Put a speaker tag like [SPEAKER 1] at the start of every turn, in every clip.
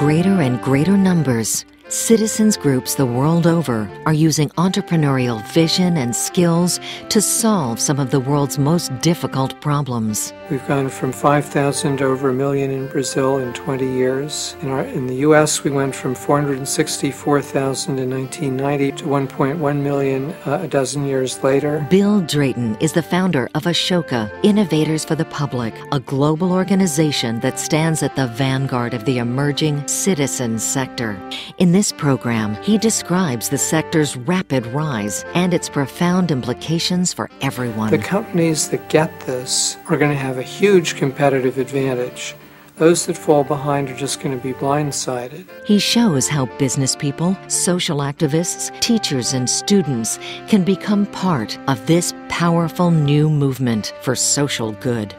[SPEAKER 1] greater and greater numbers, citizens groups the world over are using entrepreneurial vision and skills to solve some of the world's most difficult problems.
[SPEAKER 2] We've gone from 5,000 to over 1 million in Brazil in 20 years. In the U.S., we went from 464,000 in 1990 to 1.1 million a dozen years later.
[SPEAKER 1] Bill Drayton is the founder of Ashoka, Innovators for the Public, a global organization that stands at the vanguard of the emerging citizen sector. In this program, he describes the sector's rapid rise and its profound implications for everyone.
[SPEAKER 2] The companies that get this are going to have a huge competitive advantage. Those that fall behind are just going to be blindsided.
[SPEAKER 1] He shows how business people, social activists, teachers, and students can become part of this powerful new movement for social good.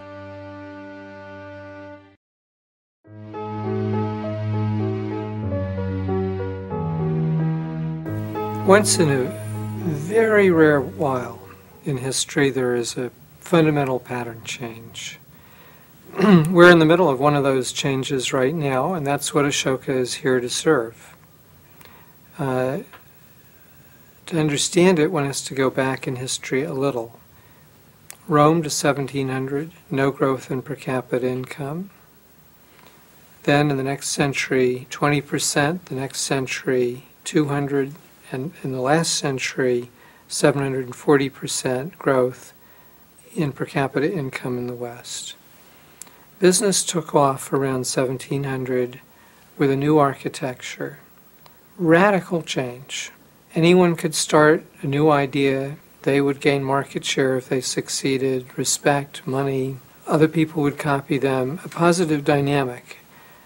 [SPEAKER 2] Once in a very rare while in history, there is a fundamental pattern change. We're in the middle of one of those changes right now, and that's what Ashoka is here to serve. To understand it, one has to go back in history a little. Rome to 1700, no growth in per capita income. Then in the next century, 20%, the next century, 200, and in the last century, 740% growth in per capita income in the West. Business took off around 1700 with a new architecture. Radical change. Anyone could start a new idea. They would gain market share if they succeeded, respect, money. Other people would copy them. A positive dynamic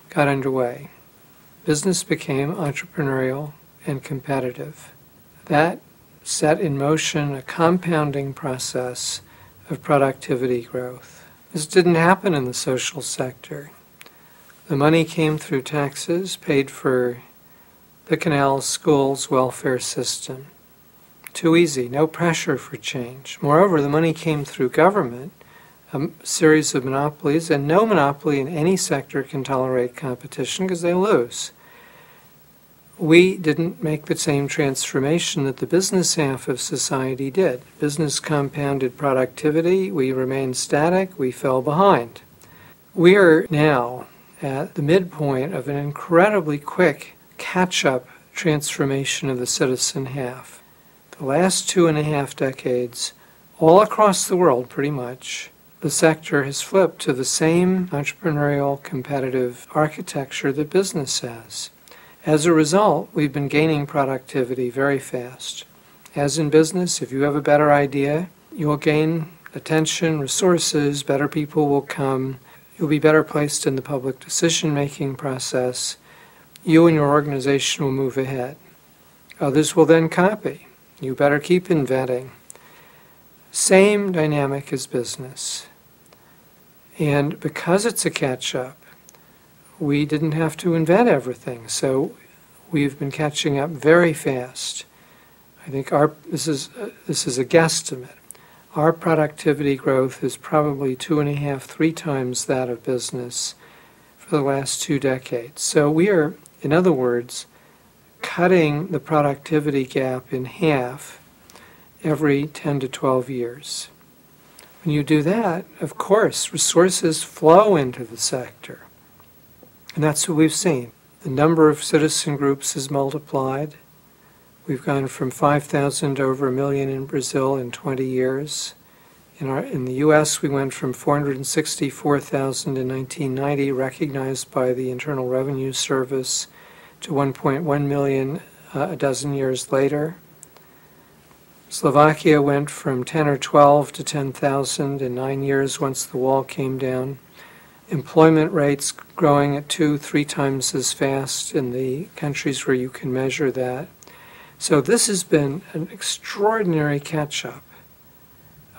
[SPEAKER 2] got underway. Business became entrepreneurial and competitive. That set in motion a compounding process of productivity growth. This didn't happen in the social sector. The money came through taxes, paid for the canals, schools, welfare system. Too easy, no pressure for change. Moreover, the money came through government, a series of monopolies, and no monopoly in any sector can tolerate competition because they lose. We didn't make the same transformation that the business half of society did. Business compounded productivity, we remained static, we fell behind. We are now at the midpoint of an incredibly quick catch-up transformation of the citizen half. The last 2.5 decades, all across the world pretty much, the sector has flipped to the same entrepreneurial competitive architecture that business has. As a result, we've been gaining productivity very fast. As in business, if you have a better idea, you will gain attention, resources, better people will come, you'll be better placed in the public decision-making process, you and your organization will move ahead. Others will then copy. You better keep inventing. Same dynamic as business. And because it's a catch-up, we didn't have to invent everything, so we've been catching up very fast. I think this is a guesstimate. Our productivity growth is probably 2.5, 3 times that of business for the last 2 decades. So we are, in other words, cutting the productivity gap in half every 10 to 12 years. When you do that, of course, resources flow into the sector. And that's what we've seen. The number of citizen groups has multiplied. We've gone from 5,000 to over 1 million in Brazil in 20 years. In the U.S., we went from 464,000 in 1990, recognized by the Internal Revenue Service, to 1.1 million a dozen years later. Slovakia went from 10 or 12 to 10,000 in 9 years once the wall came down. Employment rates growing at 2-3 times as fast in the countries where you can measure that. So this has been an extraordinary catch-up,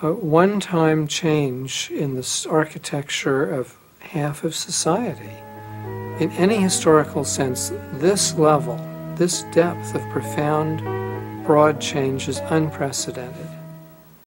[SPEAKER 2] a one-time change in the architecture of half of society. In any historical sense, this level, this depth of profound, broad change is unprecedented.